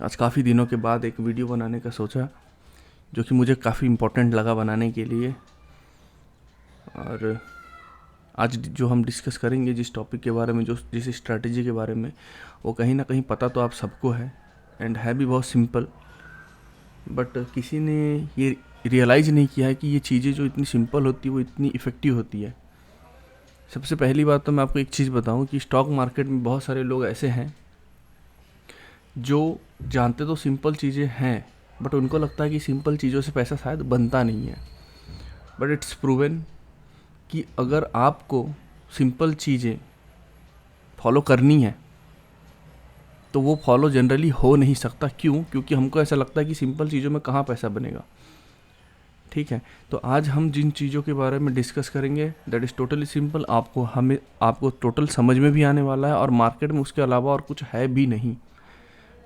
आज काफ़ी दिनों के बाद एक वीडियो बनाने का सोचा, जो कि मुझे काफ़ी इम्पोर्टेंट लगा बनाने के लिए। और आज जो हम डिस्कस करेंगे जिस टॉपिक के बारे में, जो जिस स्ट्रैटेजी के बारे में, वो कहीं ना कहीं पता तो आप सबको है एंड है भी बहुत सिंपल, बट किसी ने ये रियलाइज़ नहीं किया है कि ये चीज़ें जो इतनी सिंपल होती है वो इतनी इफ़ेक्टिव होती है। सबसे पहली बात तो मैं आपको एक चीज़ बताऊं कि स्टॉक मार्केट में बहुत सारे लोग ऐसे हैं जो जानते तो सिंपल चीज़ें हैं, बट उनको लगता है कि सिंपल चीज़ों से पैसा शायद बनता नहीं है। बट इट्स प्रूवन कि अगर आपको सिंपल चीज़ें फॉलो करनी है तो वो फॉलो जनरली हो नहीं सकता। क्यों? क्योंकि हमको ऐसा लगता है कि सिंपल चीज़ों में कहाँ पैसा बनेगा। ठीक है, तो आज हम जिन चीज़ों के बारे में डिस्कस करेंगे दैट इज़ टोटली सिंपल, आपको टोटल समझ में भी आने वाला है, और मार्केट में उसके अलावा और कुछ है भी नहीं।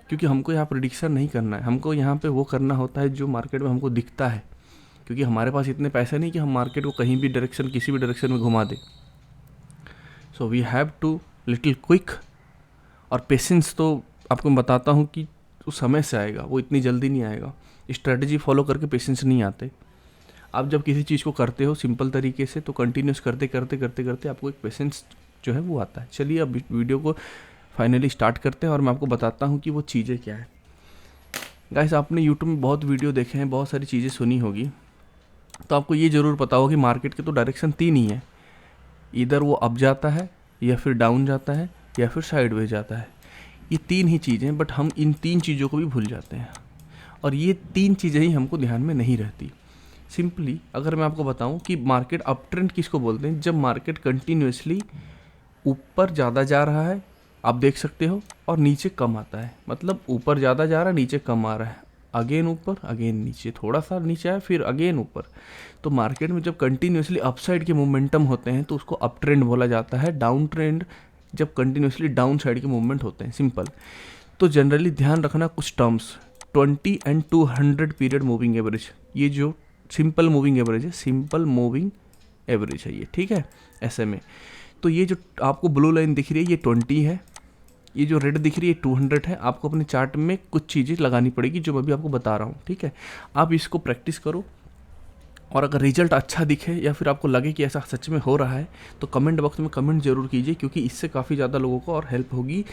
क्योंकि हमको यहाँ प्रिडिक्शन नहीं करना है, हमको यहाँ पे वो करना होता है जो मार्केट में हमको दिखता है। क्योंकि हमारे पास इतने पैसे नहीं कि हम मार्केट को कहीं भी डायरेक्शन, किसी भी डायरेक्शन में घुमा दें। So we have to little quick, और पेशेंस तो आपको मैं बताता हूँ कि उस समय से आएगा, वो इतनी जल्दी नहीं आएगा। स्ट्रैटेजी फॉलो करके पेशेंस नहीं आते। आप जब किसी चीज़ को करते हो सिंपल तरीके से, तो कंटिन्यूस करते करते करते करते आपको एक पेशेंस जो है वो आता है। चलिए अब वीडियो को फाइनली स्टार्ट करते हैं और मैं आपको बताता हूँ कि वो चीज़ें क्या है। गाइस, आपने यूट्यूब में बहुत वीडियो देखे हैं, बहुत सारी चीज़ें सुनी होगी, तो आपको ये ज़रूर पता होगा कि मार्केट के तो डायरेक्शन 3 ही है। इधर वो अप जाता है, या फिर डाउन जाता है, या फिर साइडवेज जाता है। ये 3 ही चीज़ें, बट हम इन 3 चीज़ों को भी भूल जाते हैं, और ये 3 चीज़ें ही हमको ध्यान में नहीं रहती। सिंपली अगर मैं आपको बताऊं कि मार्केट अप ट्रेंड किसको बोलते हैं, जब मार्केट कंटिन्यूसली ऊपर ज़्यादा जा रहा है, आप देख सकते हो, और नीचे कम आता है। मतलब ऊपर ज़्यादा जा रहा है, नीचे कम आ रहा है, अगेन ऊपर, अगेन नीचे, थोड़ा सा नीचे आया, फिर अगेन ऊपर। तो मार्केट में जब कंटिन्यूसली अपसाइड के मोमेंटम होते हैं तो उसको अप ट्रेंड बोला जाता है। डाउन ट्रेंड जब कंटिन्यूसली डाउन साइड के मूवमेंट होते हैं, सिंपल। तो जनरली ध्यान रखना कुछ terms, 20 and 200 period moving average, ये जो सिंपल मूविंग एवरेज है, सिंपल मूविंग एवरेज है ये, ठीक है, ऐसे में। तो ये जो आपको ब्लू लाइन दिख रही है ये 20 है, ये जो रेड दिख रही है 200 है। आपको अपने चार्ट में कुछ चीज़ें लगानी पड़ेगी जो मैं भी आपको बता रहा हूँ, ठीक है। आप इसको प्रैक्टिस करो, और अगर रिजल्ट अच्छा दिखे या फिर आपको लगे कि ऐसा सच में हो रहा है, तो कमेंट बॉक्स में कमेंट जरूर कीजिए, क्योंकि इससे काफ़ी ज़्यादा लोगों को और हेल्प होगी।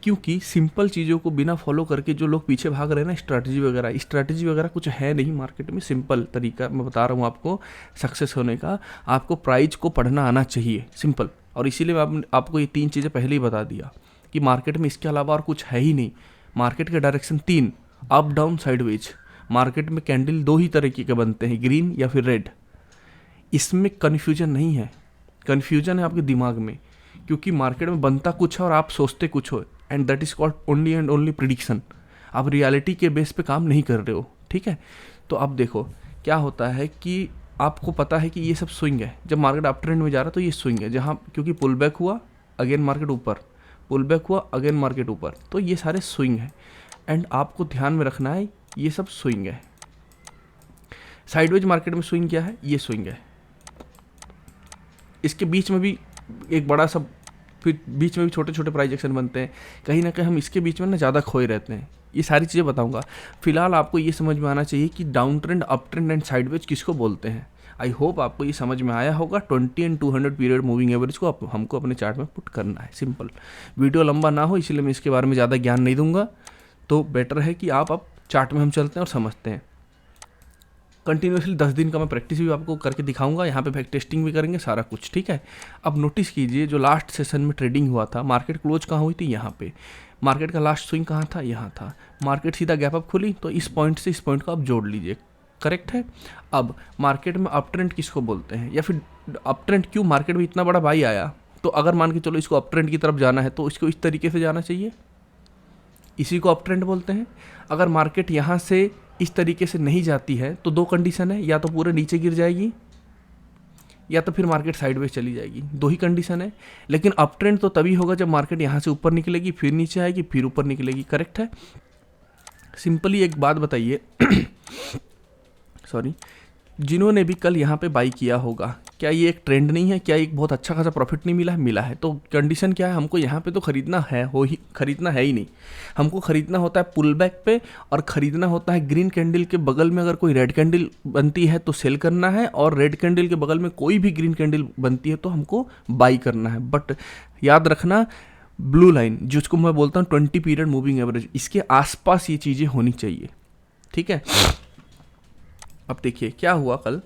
क्योंकि सिंपल चीज़ों को बिना फॉलो करके जो लोग पीछे भाग रहे हैं ना, स्ट्रैटेजी वगैरह कुछ है नहीं मार्केट में। सिंपल तरीका मैं बता रहा हूँ आपको सक्सेस होने का। आपको प्राइस को पढ़ना आना चाहिए, सिंपल। और इसीलिए मैं आपको ये 3 चीज़ें पहले ही बता दिया कि मार्केट में इसके अलावा और कुछ है ही नहीं। मार्केट के direction 3, up down sideways. Market में कैंडल 2 ही तरीके के बनते हैं, ग्रीन या फिर रेड। इसमें कन्फ्यूजन नहीं है, कन्फ्यूजन है आपके दिमाग में, क्योंकि मार्केट में बनता कुछ है और आप सोचते कुछ हो, and that is called only and only prediction. आप रियलिटी के बेस पे काम नहीं कर रहे हो, ठीक है। तो अब देखो क्या होता है कि आपको पता है कि ये सब स्विंग है। जब मार्केट अप ट्रेंड में जा रहा है तो ये स्विंग है, जहाँ क्योंकि पुल बैक हुआ, अगेन मार्केट ऊपर, पुल बैक हुआ, अगेन मार्केट ऊपर, तो ये सारे स्विंग है। एंड आपको ध्यान में रखना है ये सब स्विंग है। साइडवेज मार्केट में स्विंग क्या है, ये स्विंग है। इसके बीच में भी एक बड़ा सा, फिर बीच में भी छोटे छोटे प्राइस एक्शन बनते हैं। कहीं ना कहीं हम इसके बीच में ना ज़्यादा खोए रहते हैं। ये सारी चीज़ें बताऊंगा। फिलहाल आपको ये समझ में आना चाहिए कि down trend, up trend and sideways किसको बोलते हैं। आई होप आपको ये समझ में आया होगा। 20 एंड 200 पीरियड मूविंग एवरेज को हमको अपने चार्ट में पुट करना है, सिंपल। वीडियो लंबा ना हो इसलिए मैं इसके बारे में ज़्यादा ज्ञान नहीं दूंगा, तो बेटर है कि आप अब चार्ट में हम चलते हैं और समझते हैं। कंटिन्यूसली 10 दिन का मैं प्रैक्टिस भी आपको करके दिखाऊंगा, यहाँ पे बैक टेस्टिंग भी करेंगे, सारा कुछ, ठीक है। अब नोटिस कीजिए, जो लास्ट सेशन में ट्रेडिंग हुआ था, मार्केट क्लोज कहाँ हुई थी, यहाँ पे। मार्केट का लास्ट स्विंग कहाँ था, यहाँ था। मार्केट सीधा गैप अप खुली, तो इस पॉइंट से इस पॉइंट को आप जोड़ लीजिए, करेक्ट है। अब मार्केट में अप ट्रेंड किसको बोलते हैं, या फिर अप ट्रेंड क्यों, मार्केट में इतना बड़ा बाई आया, तो अगर मान के चलो इसको अप ट्रेंड की तरफ जाना है तो इसको इस तरीके से जाना चाहिए, इसी को अप ट्रेंड बोलते हैं। अगर मार्केट यहाँ से इस तरीके से नहीं जाती है तो 2 कंडीशन है, या तो पूरे नीचे गिर जाएगी, या तो फिर मार्केट साइडवेज चली जाएगी। 2 ही कंडीशन है। लेकिन अप ट्रेंड तो तभी होगा जब मार्केट यहाँ से ऊपर निकलेगी, फिर नीचे आएगी, फिर ऊपर निकलेगी, करेक्ट है। सिंपली एक बात बताइए सॉरी, जिन्होंने भी कल यहाँ पे बाई किया होगा, क्या ये एक ट्रेंड नहीं है? क्या एक बहुत अच्छा खासा प्रॉफिट नहीं मिला है? मिला है। तो कंडीशन क्या है, हमको यहाँ पे तो खरीदना है ही नहीं। हमको खरीदना होता है पुल बैक पे, और खरीदना होता है ग्रीन कैंडल के बगल में अगर कोई रेड कैंडल बनती है तो सेल करना है, और रेड कैंडल के बगल में कोई भी ग्रीन कैंडल बनती है तो हमको बाई करना है। बट याद रखना, ब्लू लाइन जिसको मैं बोलता हूँ 20 पीरियड मूविंग एवरेज, इसके आसपास ये चीज़ें होनी चाहिए, ठीक है। अब देखिए क्या हुआ, कल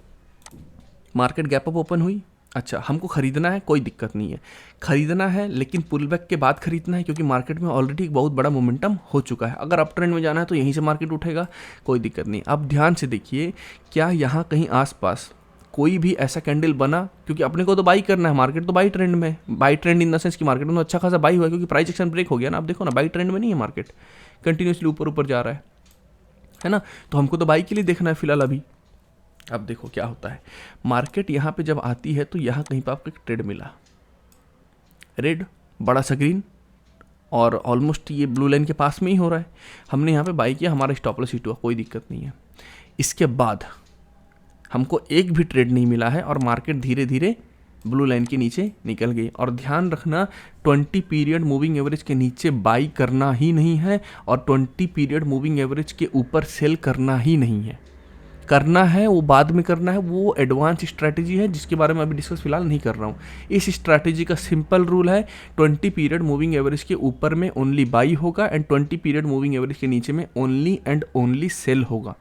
मार्केट गैप अप ओपन हुई। अच्छा, हमको खरीदना है, कोई दिक्कत नहीं है, खरीदना है, लेकिन पुल बैक के बाद खरीदना है, क्योंकि मार्केट में ऑलरेडी एक बहुत बड़ा मोमेंटम हो चुका है। अगर अप ट्रेंड में जाना है तो यहीं से मार्केट उठेगा, कोई दिक्कत नहीं। अब ध्यान से देखिए, क्या यहाँ कहीं आसपास कोई भी ऐसा कैंडल बना, क्योंकि अपने को तो बाई करना है, मार्केट तो बाई ट्रेंड में, by trend in the sense कि मार्केट में तो अच्छा खासा बाई हुआ है, क्योंकि प्राइस एक्शन ब्रेक हो गया ना। आप देखो ना, बाई ट्रेंड में नहीं है मार्केट, कंटिन्यूसली ऊपर ऊपर जा रहा है ना। तो हमको तो बाई के लिए देखना है फिलहाल अभी। अब देखो क्या होता है, मार्केट यहाँ पे जब आती है तो यहाँ कहीं पे आपको एक ट्रेड मिला, रेड बड़ा सा ग्रीन, और ऑलमोस्ट ये ब्लू लाइन के पास में ही हो रहा है। हमने यहाँ पे बाई किया, हमारा स्टॉप लॉस हिट हुआ, कोई दिक्कत नहीं है। इसके बाद हमको एक भी ट्रेड नहीं मिला है और मार्केट धीरे धीरे ब्लू लाइन के नीचे निकल गई। और ध्यान रखना, 20 पीरियड मूविंग एवरेज के नीचे बाई करना ही नहीं है, और 20 पीरियड मूविंग एवरेज के ऊपर सेल करना ही नहीं है। करना है वो बाद में करना है, वो एडवांस स्ट्रैटेजी है जिसके बारे में अभी डिस्कस फिलहाल नहीं कर रहा हूँ। इस स्ट्रैटेजी का सिंपल रूल है, 20 पीरियड मूविंग एवरेज के ऊपर में ओनली बाई होगा, एंड 20 पीरियड मूविंग एवरेज के नीचे में ओनली एंड ओनली सेल होगा।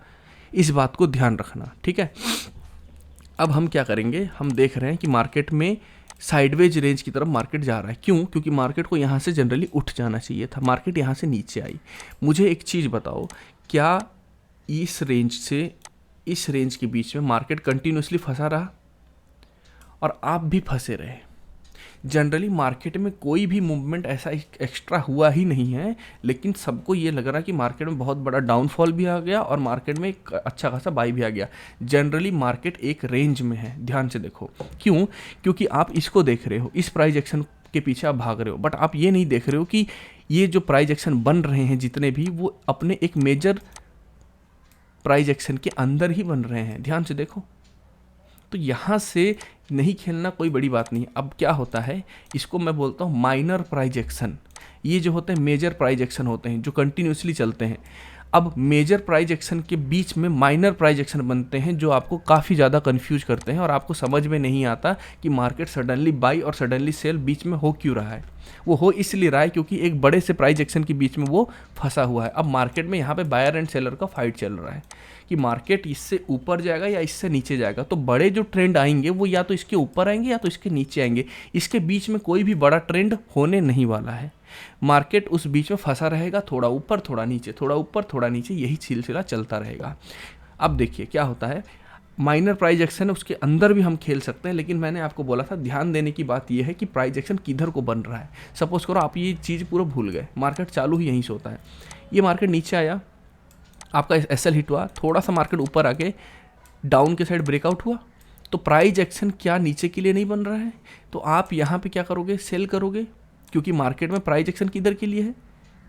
इस बात को ध्यान रखना, ठीक है। अब हम क्या करेंगे, हम देख रहे हैं कि मार्केट में साइडवेज रेंज की तरफ मार्केट जा रहा है। क्यों? क्योंकि मार्केट को यहाँ से जनरली उठ जाना चाहिए था, मार्केट यहाँ से नीचे आई। मुझे एक चीज़ बताओ, क्या इस रेंज से इस रेंज के बीच में मार्केट कंटिन्यूसली फंसा रहा? और आप भी फंसे रहे। जनरली मार्केट में कोई भी मूवमेंट ऐसा एक्स्ट्रा हुआ ही नहीं है, लेकिन सबको ये लग रहा कि मार्केट में बहुत बड़ा डाउनफॉल भी आ गया और मार्केट में एक अच्छा खासा बाई भी आ गया। जनरली मार्केट एक रेंज में है, ध्यान से देखो। क्यों? क्योंकि आप इसको देख रहे हो, इस प्राइस एक्शन के पीछे आप भाग रहे हो, बट आप ये नहीं देख रहे हो कि ये जो प्राइस एक्शन बन रहे हैं जितने भी, वो अपने एक मेजर प्राइस एक्शन के अंदर ही बन रहे हैं। ध्यान से देखो, तो यहाँ से नहीं खेलना कोई बड़ी बात नहीं है। अब क्या होता है, इसको मैं बोलता हूँ माइनर प्राइस एक्शन। ये जो होते हैं मेजर प्राइस एक्शन होते हैं जो कंटिन्यूसली चलते हैं। अब मेजर प्राइस एक्शन के बीच में माइनर प्राइस एक्शन बनते हैं जो आपको काफ़ी ज़्यादा कंफ्यूज करते हैं और आपको समझ में नहीं आता कि मार्केट सडनली बाई और सडनली सेल बीच में हो क्यों रहा है। वो हो इसलिए रहा है क्योंकि एक बड़े से प्राइस एक्शन के बीच में वो फंसा हुआ है। अब मार्केट में यहाँ पे बायर एंड सेलर का फाइट चल रहा है कि मार्केट इससे ऊपर जाएगा या इससे नीचे जाएगा। तो बड़े जो ट्रेंड आएंगे वो या तो इसके ऊपर आएंगे या तो इसके नीचे आएंगे। इसके बीच में कोई भी बड़ा ट्रेंड होने नहीं वाला है। मार्केट उस बीच में फंसा रहेगा, थोड़ा ऊपर थोड़ा नीचे, थोड़ा ऊपर थोड़ा नीचे, यही सिलसिला चलता रहेगा। अब देखिए क्या होता है, माइनर प्राइस एक्शन है, उसके अंदर भी हम खेल सकते हैं, लेकिन मैंने आपको बोला था ध्यान देने की बात यह है कि प्राइस एक्शन किधर को बन रहा है। सपोज करो आप ये चीज़ पूरा भूल गए, मार्केट चालू ही यहीं से होता है। ये मार्केट नीचे आया, आपका एसएल हिट हुआ, थोड़ा सा मार्केट ऊपर आके डाउन के साइड ब्रेकआउट हुआ, तो प्राइस एक्शन क्या नीचे के लिए नहीं बन रहा है? तो आप यहाँ पे क्या करोगे, सेल करोगे, क्योंकि मार्केट में प्राइस एक्शन किधर के लिए है,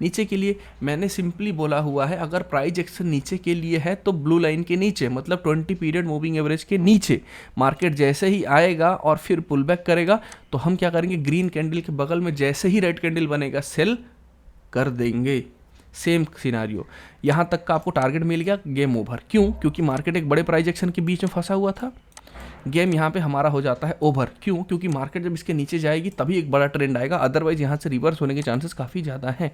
नीचे के लिए। मैंने सिंपली बोला हुआ है अगर प्राइस एक्शन नीचे के लिए है तो ब्लू लाइन के नीचे, मतलब 20 पीरियड मूविंग एवरेज के नीचे मार्केट जैसे ही आएगा और फिर पुल बैक करेगा तो हम क्या करेंगे, ग्रीन कैंडल के बगल में जैसे ही रेड कैंडल बनेगा सेल कर देंगे। सेम सिनारियो, यहाँ तक का आपको टारगेट मिल गया, गेम ओवर। क्यों? क्योंकि मार्केट एक बड़े प्राइस एक्शन के बीच में फंसा हुआ था, गेम यहाँ पे हमारा हो जाता है ओवर। क्यों? क्योंकि मार्केट जब इसके नीचे जाएगी तभी एक बड़ा ट्रेंड आएगा, अदरवाइज यहाँ से रिवर्स होने के चांसेस काफ़ी ज़्यादा हैं।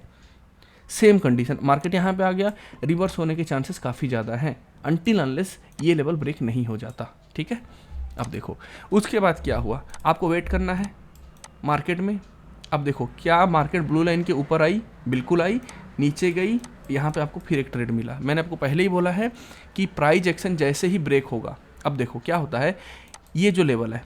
सेम कंडीशन, मार्केट यहाँ पे आ गया, रिवर्स होने के चांसेस काफ़ी ज़्यादा हैं अनटिल अनलेस ये लेवल ब्रेक नहीं हो जाता। ठीक है, अब देखो उसके बाद क्या हुआ, आपको वेट करना है मार्केट में। अब देखो क्या मार्केट ब्लू लाइन के ऊपर आई, बिल्कुल आई, नीचे गई, यहाँ पे आपको फिर एक ट्रेड मिला। मैंने आपको पहले ही बोला है कि प्राइस एक्शन जैसे ही ब्रेक होगा, अब देखो क्या होता है, ये जो लेवल है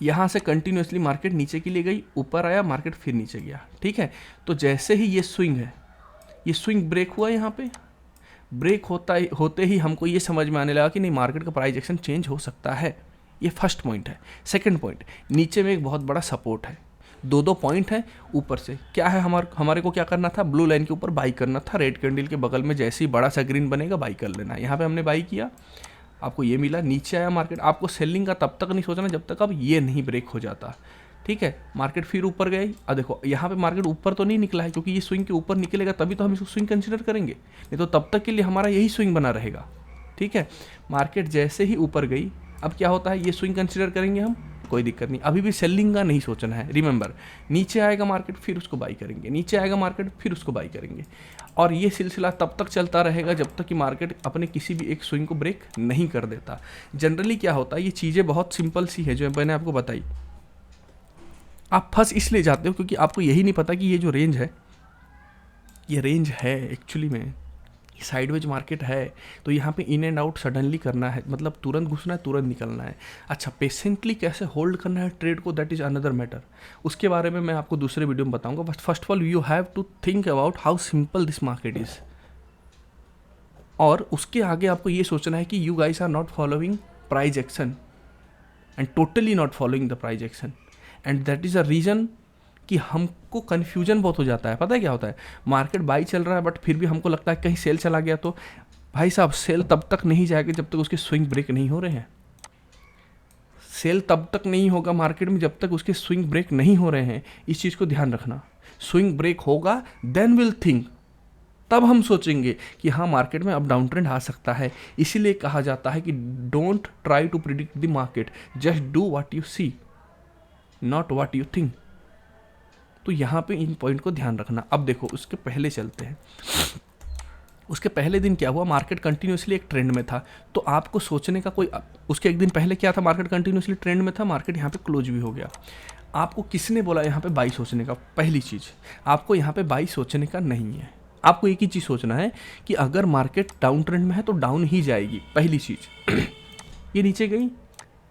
यहाँ से कंटिन्यूसली मार्केट नीचे के लिए गई, ऊपर आया, मार्केट फिर नीचे गया। ठीक है, तो जैसे ही ये स्विंग है, ये स्विंग ब्रेक हुआ, यहाँ पे ब्रेक होते ही हमको ये समझ में आने लगा कि नहीं मार्केट का प्राइस एक्शन चेंज हो सकता है। ये फर्स्ट पॉइंट है। सेकंड पॉइंट, नीचे में एक बहुत बड़ा सपोर्ट है, दो पॉइंट है ऊपर से। क्या है, हमारे को क्या करना था, ब्लू लाइन के ऊपर बाई करना था, रेड कैंडल के बगल में जैसे ही बड़ा सा ग्रीन बनेगा बाई कर लेना। यहाँ पे हमने बाई किया, आपको ये मिला, नीचे आया मार्केट, आपको सेलिंग का तब तक नहीं सोचना जब तक अब ये नहीं ब्रेक हो जाता, ठीक है। मार्केट फिर ऊपर गई, अब देखो यहाँ पे मार्केट ऊपर तो नहीं निकला है, क्योंकि ये स्विंग के ऊपर निकलेगा तभी तो हम इसको स्विंग कंसिडर करेंगे, नहीं तो तब तक के लिए हमारा यही स्विंग बना रहेगा, ठीक है। मार्केट जैसे ही ऊपर गई, अब क्या होता है, ये स्विंग कंसिडर करेंगे हम, कोई दिक्कत नहीं, अभी भी सेलिंग का नहीं सोचना है, रिमेंबर। नीचे आएगा मार्केट फिर उसको बाई करेंगे, नीचे आएगा मार्केट फिर उसको बाई करेंगे, और ये सिलसिला तब तक चलता रहेगा जब तक कि मार्केट अपने किसी भी एक स्विंग को ब्रेक नहीं कर देता। जनरली क्या होता है, ये चीज़ें बहुत सिंपल सी है जो मैंने आपको बताई, आप फंस इसलिए जाते हो क्योंकि आपको यही नहीं पता कि ये जो रेंज है, ये रेंज है एक्चुअली में साइडवेज मार्केट है, तो यहाँ पे इन एंड आउट सडनली करना है, मतलब तुरंत घुसना है तुरंत निकलना है। अच्छा, पेशेंटली कैसे होल्ड करना है ट्रेड को, दैट इज़ अनदर मैटर, उसके बारे में मैं आपको दूसरे वीडियो में बताऊंगा। But first of all you have to think about how simple this market is, और उसके आगे आपको ये सोचना है कि you guys are not following price action and totally not following the price action, and that is a reason कि हमको कन्फ्यूजन बहुत हो जाता है। पता है क्या होता है, मार्केट बाई चल रहा है बट फिर भी हमको लगता है कहीं सेल चला गया, तो भाई साहब सेल तब तक नहीं जाएगी जब तक उसके स्विंग ब्रेक नहीं हो रहे हैं। सेल तब तक नहीं होगा मार्केट में जब तक उसके स्विंग ब्रेक नहीं हो रहे हैं, इस चीज़ को ध्यान रखना। स्विंग ब्रेक होगा देन विल थिंक, तब हम सोचेंगे कि हाँ मार्केट में अब डाउन ट्रेंड आ सकता है। इसीलिए कहा जाता है कि don't try to predict the market, just do what you see not what you think. तो यहाँ पे इन पॉइंट को ध्यान रखना। अब देखो उसके पहले चलते हैं, उसके पहले दिन क्या हुआ, मार्केट कंटिन्यूसली एक ट्रेंड में था, तो आपको सोचने का कोई, उसके एक दिन पहले क्या था, मार्केट कंटिन्यूसली ट्रेंड में था, मार्केट यहाँ पे क्लोज भी हो गया। आपको किसने बोला यहाँ पे बाई सोचने का? पहली चीज़, आपको यहाँ पे बाई सोचने का नहीं है, आपको एक ही चीज़ सोचना है कि अगर मार्केट डाउन ट्रेंड में है तो डाउन ही जाएगी, पहली चीज़। ये नीचे गई,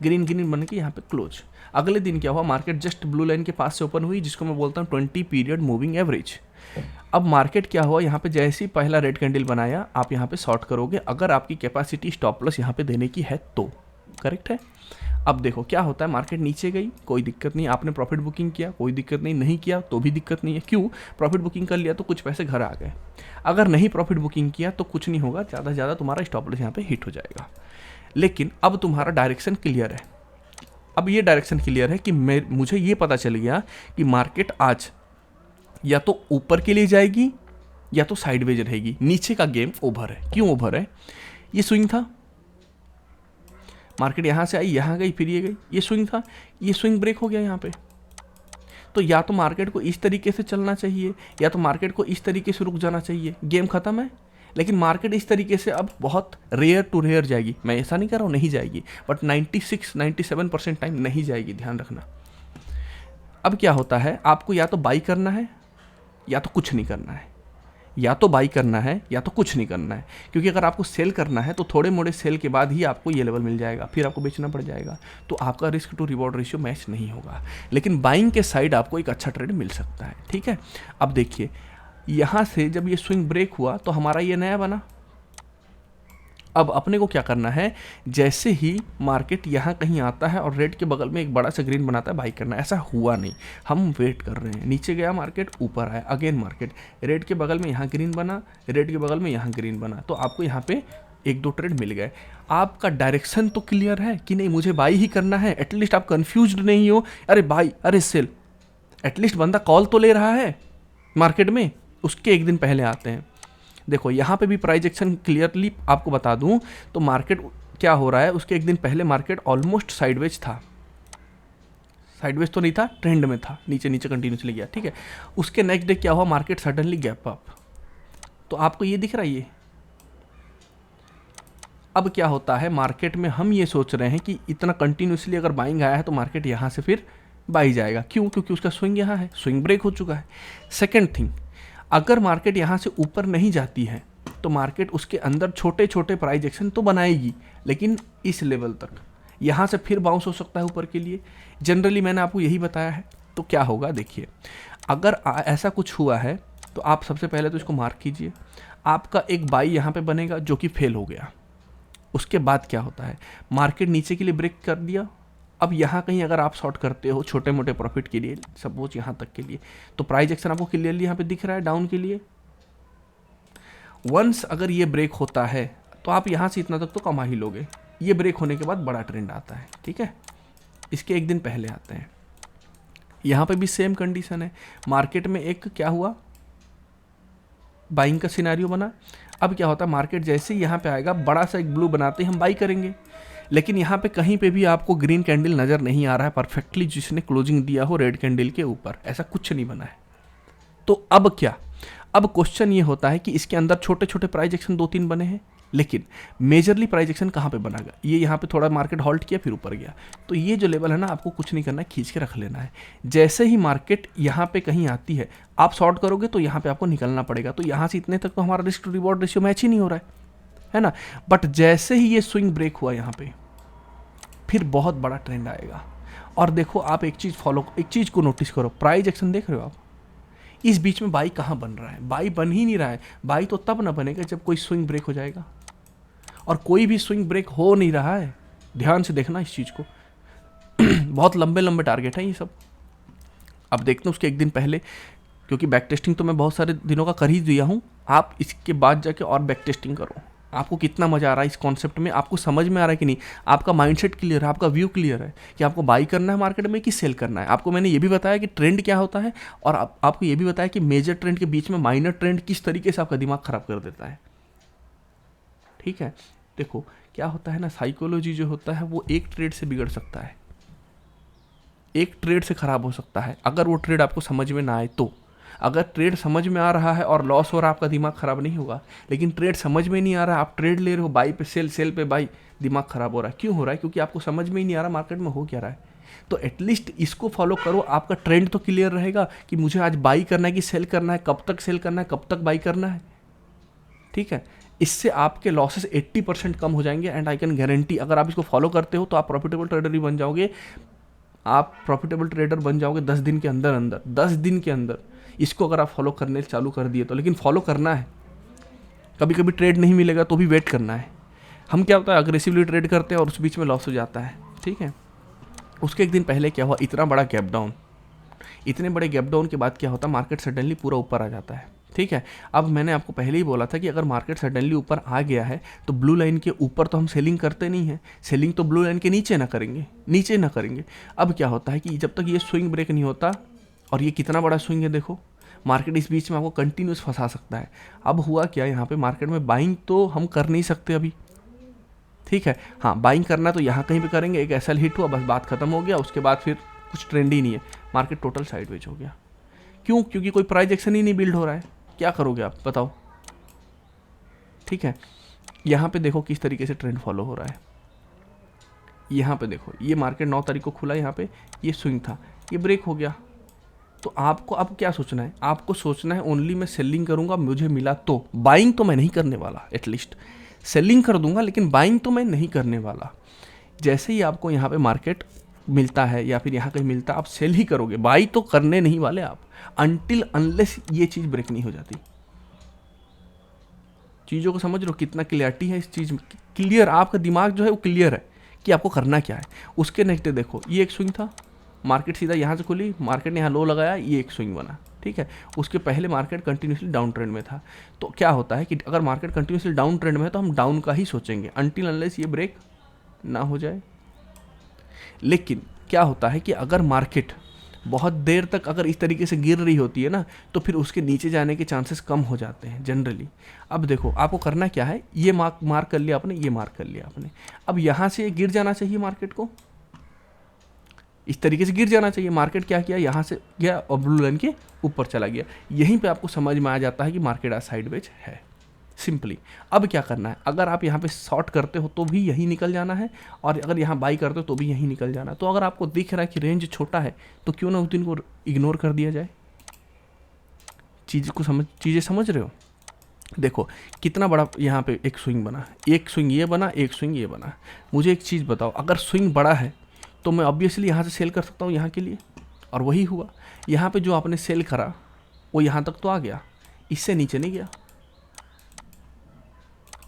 ग्रीन ग्रीन बन के यहाँ पे क्लोज। अगले दिन क्या हुआ, मार्केट जस्ट ब्लू लाइन के पास से ओपन हुई, जिसको मैं बोलता हूँ 20 पीरियड मूविंग एवरेज। अब मार्केट क्या हुआ, यहाँ पे जैसे ही पहला रेड कैंडल बनाया, आप यहाँ पे शॉर्ट करोगे अगर आपकी कैपेसिटी स्टॉप लॉस यहाँ पे देने की है तो, करेक्ट है। अब देखो क्या होता है, मार्केट नीचे गई, कोई दिक्कत नहीं, आपने प्रॉफिट बुकिंग किया, कोई दिक्कत नहीं, नहीं किया तो भी दिक्कत नहीं है। क्यों? प्रॉफिट बुकिंग कर लिया तो कुछ पैसे घर आ गए। अगर नहीं प्रॉफिट बुकिंग किया तो कुछ नहीं होगा, ज़्यादा से ज़्यादा तुम्हारा स्टॉप लॉस यहाँ पे हिट हो जाएगा। लेकिन अब तुम्हारा डायरेक्शन क्लियर है, अब ये डायरेक्शन क्लियर है कि मुझे ये पता चल गया कि मार्केट आज या तो ऊपर के लिए जाएगी या तो साइडवेज रहेगी, नीचे का गेम ओवर है। क्यों ओवर है? ये स्विंग था, मार्केट यहाँ से आई, यहाँ गई, फिर ये गई, ये स्विंग था, ये स्विंग ब्रेक हो गया यहाँ पे। तो या तो मार्केट को इस तरीके से चलना चाहिए या तो मार्केट को इस तरीके से रुक जाना चाहिए, गेम खत्म है। लेकिन मार्केट इस तरीके से अब बहुत रेयर टू रेयर जाएगी, मैं ऐसा नहीं कर रहा हूँ नहीं जाएगी, बट 96-97% टाइम नहीं जाएगी, ध्यान रखना। अब क्या होता है, आपको या तो बाई करना है या तो कुछ नहीं करना है, या तो बाई करना है या तो कुछ नहीं करना है। क्योंकि अगर आपको सेल करना है तो थोड़े मोड़े सेल के बाद ही आपको ये लेवल मिल जाएगा, फिर आपको बेचना पड़ जाएगा, तो आपका risk to reward ratio match नहीं होगा। लेकिन बाइंग के साइड आपको एक अच्छा ट्रेड मिल सकता है, ठीक है। अब देखिए यहाँ से जब ये स्विंग ब्रेक हुआ तो हमारा ये नया बना। अब अपने को क्या करना है, जैसे ही मार्केट यहाँ कहीं आता है और रेड के बगल में एक बड़ा सा ग्रीन बनाता है, बाई करना है। ऐसा हुआ नहीं, हम वेट कर रहे हैं। नीचे गया मार्केट, ऊपर आया, अगेन मार्केट रेड के बगल में यहाँ ग्रीन बना, रेड के बगल में यहाँ ग्रीन बना, तो आपको यहाँ पे एक दो ट्रेड मिल गए। आपका डायरेक्शन तो क्लियर है कि नहीं मुझे बाई ही करना है, एटलीस्ट आप कन्फ्यूज्ड नहीं हो, अरे बाई अरे सेल, एटलीस्ट बंदा कॉल तो ले रहा है मार्केट में। उसके एक दिन पहले आते हैं, देखो यहाँ पे भी प्राइस एक्शन क्लियरली आपको बता दूं तो मार्केट क्या हो रहा है, उसके एक दिन पहले मार्केट ऑलमोस्ट साइडवेज था, साइडवेज तो नहीं था, ट्रेंड में था, नीचे नीचे कंटिन्यूसली गया, ठीक है। उसके नेक्स्ट डे क्या हुआ, मार्केट सडनली गैप अप, तो आपको ये दिख रहा है ये। अब क्या होता है, मार्केट में हम ये सोच रहे हैं कि इतना कंटिन्यूसली अगर बाइंग आया है तो मार्केट यहाँ से फिर बाई जाएगा। क्यों? क्योंकि उसका स्विंग यहाँ है, स्विंग ब्रेक हो चुका है। सेकेंड थिंग, अगर मार्केट यहाँ से ऊपर नहीं जाती है तो मार्केट उसके अंदर छोटे छोटे प्राइस एक्शन तो बनाएगी, लेकिन इस लेवल तक, यहाँ से फिर बाउंस हो सकता है ऊपर के लिए। जनरली मैंने आपको यही बताया है। तो क्या होगा देखिए, अगर ऐसा कुछ हुआ है तो आप सबसे पहले तो इसको मार्क कीजिए, आपका एक बाई यहाँ पे बनेगा जो कि फेल हो गया। उसके बाद क्या होता है, मार्केट नीचे के लिए ब्रेक कर दिया। अब यहाँ कहीं अगर आप शॉर्ट करते हो छोटे मोटे प्रॉफिट के लिए, सपोज यहाँ तक के लिए, तो प्राइस एक्शन आपको क्लियरली यहाँ पे दिख रहा है डाउन के लिए। वंस अगर ये ब्रेक होता है तो आप यहाँ से इतना तक तो कमा ही लोगे, ये ब्रेक होने के बाद बड़ा ट्रेंड आता है, ठीक है, इसके एक दिन पहले आते हैं। यहाँ पे भी सेम कंडीशन है, मार्केट में एक क्या हुआ, बाइंग का सिनेरियो बना। अब क्या होता है, मार्केट जैसे ही यहाँ पे आएगा, बड़ा सा एक ब्लू बनाते ही हम बाई करेंगे, लेकिन यहाँ पे कहीं पे भी आपको ग्रीन कैंडल नज़र नहीं आ रहा है परफेक्टली, जिसने क्लोजिंग दिया हो रेड कैंडल के ऊपर, ऐसा कुछ नहीं बना है। तो अब क्या, अब क्वेश्चन ये होता है कि इसके अंदर छोटे छोटे प्राइस एक्शन 2-3 बने हैं, लेकिन मेजरली प्राइस एक्शन कहाँ पे बनागा, ये यहाँ पे थोड़ा मार्केट हॉल्ट किया फिर ऊपर गया, तो ये जो लेवल है ना, आपको कुछ नहीं करना है, खींच के रख लेना है। जैसे ही मार्केट यहाँ पे कहीं आती है, आप शॉर्ट करोगे तो यहाँ पे आपको निकलना पड़ेगा, तो यहाँ से इतने तक तो हमारा risk to reward ratio match ही नहीं हो रहा है ना। बट जैसे ही ये स्विंग ब्रेक हुआ यहाँ पे, फिर बहुत बड़ा ट्रेंड आएगा। और देखो आप एक चीज़ को नोटिस करो, प्राइस एक्शन देख रहे हो आप, इस बीच में बाई कहाँ बन रहा है, बाई बन ही नहीं रहा है। बाई तो तब ना बनेगा जब कोई स्विंग ब्रेक हो जाएगा, और कोई भी स्विंग ब्रेक हो नहीं रहा है। ध्यान से देखना इस चीज़ को बहुत लंबे लंबे टारगेट हैं ये सब। अब देखते हैं उसके एक दिन पहले, क्योंकि बैक टेस्टिंग तो मैं बहुत सारे दिनों का कर ही दिया हूँ, आप इसके बाद जाके और बैक टेस्टिंग करो। आपको कितना मज़ा आ रहा है इस कॉन्सेप्ट में, आपको समझ में आ रहा है कि नहीं, आपका माइंडसेट क्लियर है, आपका व्यू क्लियर है कि आपको बाई करना है मार्केट में कि सेल करना है। आपको मैंने ये भी बताया कि ट्रेंड क्या होता है, और आपको ये भी बताया कि मेजर ट्रेंड के बीच में माइनर ट्रेंड किस तरीके से आपका दिमाग खराब कर देता है, ठीक है। देखो क्या होता है ना, साइकोलॉजी जो होता है वो एक ट्रेड से बिगड़ सकता है, एक ट्रेड से खराब हो सकता है, अगर वो ट्रेड आपको समझ में ना आए तो। अगर ट्रेड समझ में आ रहा है और लॉस हो रहा है, आपका दिमाग खराब नहीं होगा, लेकिन ट्रेड समझ में नहीं आ रहा है, आप ट्रेड ले रहे हो, बाई पे सेल, सेल पे बाई, दिमाग खराब हो रहा है। क्यों हो रहा है? क्योंकि आपको समझ में ही नहीं आ रहा मार्केट में हो क्या रहा है। तो एटलीस्ट इसको फॉलो करो, आपका ट्रेंड तो क्लियर रहेगा कि मुझे आज बाई करना है कि सेल करना है, कब तक सेल करना है, कब तक बाई करना है, ठीक है। इससे आपके लॉसेस 80% कम हो जाएंगे, एंड आई कैन गारंटी अगर आप इसको फॉलो करते हो तो आप प्रॉफिटेबल ट्रेडर ही बन जाओगे। आप प्रॉफिटेबल ट्रेडर बन जाओगे 10 दिन के अंदर अंदर, 10 दिन के अंदर इसको अगर आप फॉलो करने चालू कर दिए तो। लेकिन फॉलो करना है, कभी कभी ट्रेड नहीं मिलेगा तो भी वेट करना है। हम क्या होता है, अग्रेसिवली ट्रेड करते हैं और उस बीच में लॉस हो जाता है, ठीक है। उसके एक दिन पहले क्या हुआ, इतना बड़ा गैप डाउन, इतने बड़े गैप डाउन के बाद क्या होता है, मार्केट सडनली पूरा ऊपर आ जाता है, ठीक है। अब मैंने आपको पहले ही बोला था कि अगर मार्केट सडनली ऊपर आ गया है तो ब्लू लाइन के ऊपर तो हम सेलिंग करते नहीं हैं, सेलिंग तो ब्लू लाइन के नीचे ना करेंगे। अब क्या होता है कि जब तक ये स्विंग ब्रेक नहीं होता, और ये कितना बड़ा स्विंग है देखो, मार्केट इस बीच में आपको कंटिन्यूस फंसा सकता है। अब हुआ क्या, यहाँ पे मार्केट में बाइंग तो हम कर नहीं सकते अभी, ठीक है। हाँ, बाइंग करना तो यहाँ कहीं पे करेंगे, एक एसएल हिट हुआ, बस बात खत्म हो गया, उसके बाद फिर कुछ ट्रेंड ही नहीं है, मार्केट टोटल साइडवेज हो गया। क्यों? क्योंकि कोई प्राइस एक्शन ही नहीं बिल्ड हो रहा है। क्या करोगे आप बताओ, ठीक है। यहाँ पे देखो किस तरीके से ट्रेंड फॉलो हो रहा है। यहाँ पे देखो, ये मार्केट 9 तारीख को खुला, यहाँ पे ये स्विंग था, ये ब्रेक हो गया। तो आपको अब क्या सोचना है, आपको सोचना है ओनली मैं सेलिंग करूंगा, मुझे मिला तो। बाइंग तो मैं नहीं करने वाला, एटलीस्ट सेलिंग कर दूंगा, लेकिन बाइंग तो मैं नहीं करने वाला। जैसे ही आपको यहाँ पे मार्केट मिलता है या फिर यहाँ कहीं मिलता है, आप सेल ही करोगे, बाई तो करने नहीं वाले आप, अनटिल अनलेस ये चीज़ ब्रेक नहीं हो जाती। चीज़ों को समझ लो, कितना क्लियरिटी है इस चीज़ में, क्लियर, आपका दिमाग जो है वो क्लियर है कि आपको करना क्या है। उसके नेक्स्ट देखो, ये एक स्विंग था, मार्केट सीधा यहाँ से खुली, मार्केट ने यहाँ लो लगाया, ये एक स्विंग बना, ठीक है। उसके पहले मार्केट कंटिन्यूसली डाउन ट्रेंड में था। तो क्या होता है कि अगर मार्केट कंटिन्यूसली डाउन ट्रेंड में है तो हम डाउन का ही सोचेंगे अनटिल अनलेस ये ब्रेक ना हो जाए। लेकिन क्या होता है कि अगर मार्केट बहुत देर तक अगर इस तरीके से गिर रही होती है ना, तो फिर उसके नीचे जाने के चांसेस कम हो जाते हैं जनरली। अब देखो आपको करना क्या है, ये मार्क कर लिया आपने, ये मार्क कर लिया आपने, अब यहाँ से गिर जाना चाहिए मार्केट को, इस तरीके से गिर जाना चाहिए। मार्केट क्या किया, यहाँ से गया और ब्लू लाइन के ऊपर चला गया। यहीं पे आपको समझ में आ जाता है कि मार्केट आज साइडवेज है, सिंपली। अब क्या करना है, अगर आप यहाँ पे शॉर्ट करते हो तो भी यही निकल जाना है, और अगर यहाँ बाई करते हो तो भी यही निकल जाना है। तो अगर आपको दिख रहा है कि रेंज छोटा है तो क्यों ना उस दिन को इग्नोर कर दिया जाए। चीज़ें समझ रहे हो। देखो कितना बड़ा यहाँ पे एक स्विंग बना, एक स्विंग ये बना, एक स्विंग ये बना। मुझे एक चीज़ बताओ, अगर स्विंग बड़ा है तो मैं ऑब्वियसली यहाँ से सेल कर सकता हूँ यहाँ के लिए, और वही हुआ। यहाँ पे जो आपने सेल करा वो यहाँ तक तो आ गया, इससे नीचे नहीं गया।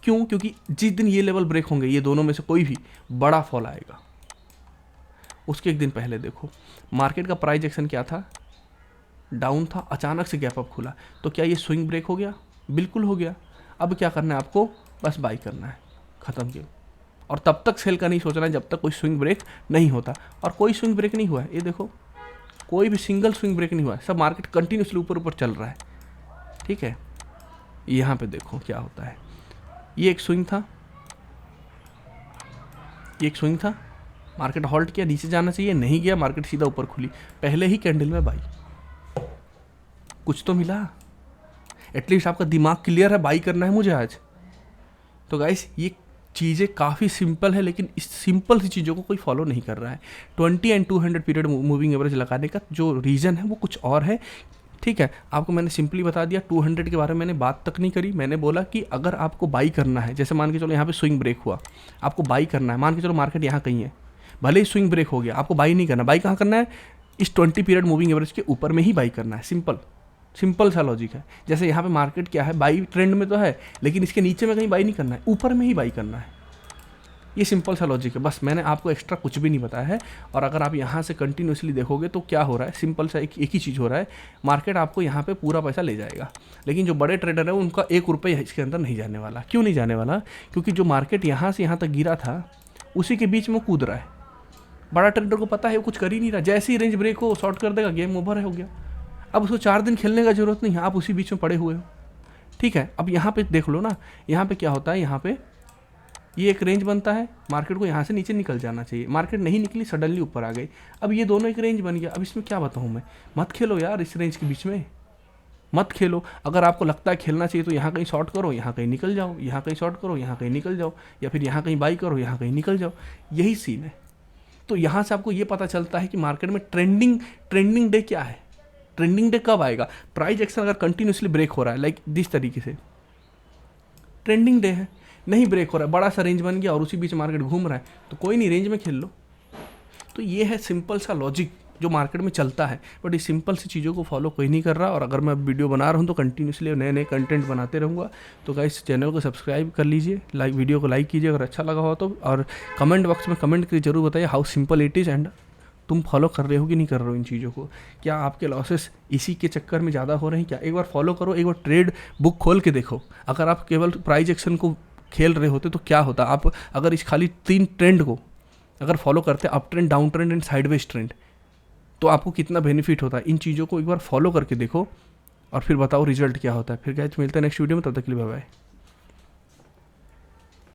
क्यों? क्योंकि जिस दिन ये लेवल ब्रेक होंगे, ये दोनों में से कोई भी बड़ा फॉल आएगा। उसके एक दिन पहले देखो मार्केट का प्राइस एक्शन क्या था, डाउन था, अचानक से गैप अप खुला, तो क्या ये स्विंग ब्रेक हो गया? बिल्कुल हो गया। अब क्या करना है आपको, बस बाई करना है, ख़त्म किया। और तब तक सेल का नहीं सोचना है जब तक कोई स्विंग ब्रेक नहीं होता। और कोई स्विंग ब्रेक नहीं हुआ है, ये देखो कोई भी सिंगल स्विंग ब्रेक नहीं हुआ है, सब मार्केट कंटिन्यूसली ऊपर ऊपर चल रहा है। ठीक है, यहाँ पे देखो क्या होता है, ये एक स्विंग था, ये एक स्विंग था, मार्केट हॉल्ट किया, नीचे जाना चाहिए नहीं गया, मार्केट सीधा ऊपर खुली, पहले ही कैंडल में बाई, कुछ तो मिला, एटलीस्ट आपका दिमाग क्लियर है बाई करना है मुझे आज। तो गाइस ये चीज़ें काफ़ी सिंपल है, लेकिन इस सिंपल सी चीज़ों को कोई फॉलो नहीं कर रहा है। 20 एंड 200 पीरियड मूविंग एवरेज लगाने का जो रीज़न है वो कुछ और है। ठीक है, आपको मैंने सिंपली बता दिया, 200 के बारे में मैंने बात तक नहीं करी। मैंने बोला कि अगर आपको बाई करना है, जैसे मान के चलो यहाँ पे स्विंग ब्रेक हुआ, आपको बाई करना है, मान के चलो मार्केट यहाँ कहीं है, भले ही स्विंग ब्रेक हो गया, आपको बाई नहीं करना। बाई कहाँ करना है? इस 20 पीरियड मूविंग एवरेज के ऊपर में ही बाई करना है। सिंपल सा लॉजिक है। जैसे यहाँ पे मार्केट क्या है, बाई ट्रेंड में तो है, लेकिन इसके नीचे में कहीं बाई नहीं करना है, ऊपर में ही बाई करना है। ये सिंपल सा लॉजिक है, बस मैंने आपको एक्स्ट्रा कुछ भी नहीं बताया है। और अगर आप यहाँ से कंटिन्यूसली देखोगे तो क्या हो रहा है, सिंपल सा एक ही चीज़ हो रहा है, मार्केट आपको यहाँ पे पूरा पैसा ले जाएगा, लेकिन जो बड़े ट्रेडर है उनका 1 रुपये इसके अंदर नहीं जाने वाला। क्यों नहीं जाने वाला? क्योंकि जो मार्केट यहाँ से यहाँ तक गिरा था उसी के बीच में कूद रहा है। बड़ा ट्रेडर को पता है वो कुछ कर ही नहीं रहा, जैसे ही रेंज ब्रेक हो शॉर्ट कर देगा, गेम ओवर हो गया। अब उसको 4 दिन खेलने का जरूरत नहीं है, आप उसी बीच में पड़े हुए हो। ठीक है, अब यहाँ पे देख लो ना, यहाँ पे क्या होता है, यहाँ पे ये एक रेंज बनता है, मार्केट को यहाँ से नीचे निकल जाना चाहिए, मार्केट नहीं निकली, सडनली ऊपर आ गई। अब ये दोनों एक रेंज बन गया। अब इसमें क्या बताऊँ मैं, मत खेलो यार इस रेंज के बीच में, मत खेलो। अगर आपको लगता है खेलना चाहिए तो यहाँ कहीं शॉर्ट करो, यहाँ कहीं निकल जाओ, यहाँ कहीं शॉर्ट करो, यहाँ कहीं निकल जाओ, या फिर यहाँ कहीं बाई करो, यहाँ कहीं निकल जाओ, यही सीन है। तो यहाँ से आपको ये पता चलता है कि मार्केट में ट्रेंडिंग डे क्या है, ट्रेंडिंग डे कब आएगा। प्राइस एक्शन अगर कंटिन्यूसली ब्रेक हो रहा है, लाइक दिस तरीके से, ट्रेंडिंग डे है। नहीं ब्रेक हो रहा है, बड़ा सा रेंज बन गया और उसी बीच मार्केट घूम रहा है, तो कोई नहीं, रेंज में खेल लो। तो ये है सिंपल सा लॉजिक जो मार्केट में चलता है, बट इस सिंपल सी चीज़ों को फॉलो कोई नहीं कर रहा। और अगर मैं वीडियो बना रहा हूँ तो कंटिन्यूसली नए नए कंटेंट बनाते रहूँगा। तो गाइस चैनल को सब्सक्राइब कर लीजिए, वीडियो को लाइक कीजिए अगर अच्छा लगा हो तो, और कमेंट बॉक्स में कमेंट करके जरूर बताइए how simple it is, and तुम फॉलो कर रहे हो कि नहीं कर रहे हो इन चीज़ों को। क्या आपके लॉसेस इसी के चक्कर में ज़्यादा हो रहे हैं क्या? एक बार फॉलो करो, एक बार ट्रेड बुक खोल के देखो। अगर आप केवल प्राइस एक्शन को खेल रहे होते तो क्या होता, आप अगर इस खाली 3 ट्रेंड को अगर फॉलो करते, up trend, down trend and sideways trend, तो आपको कितना बेनिफिट होता है। इन चीज़ों को एक बार फॉलो करके देखो और फिर बताओ रिजल्ट क्या होता है। फिर गाइस मिलते हैं नेक्स्ट वीडियो में, तब तक के लिए बाय बाय।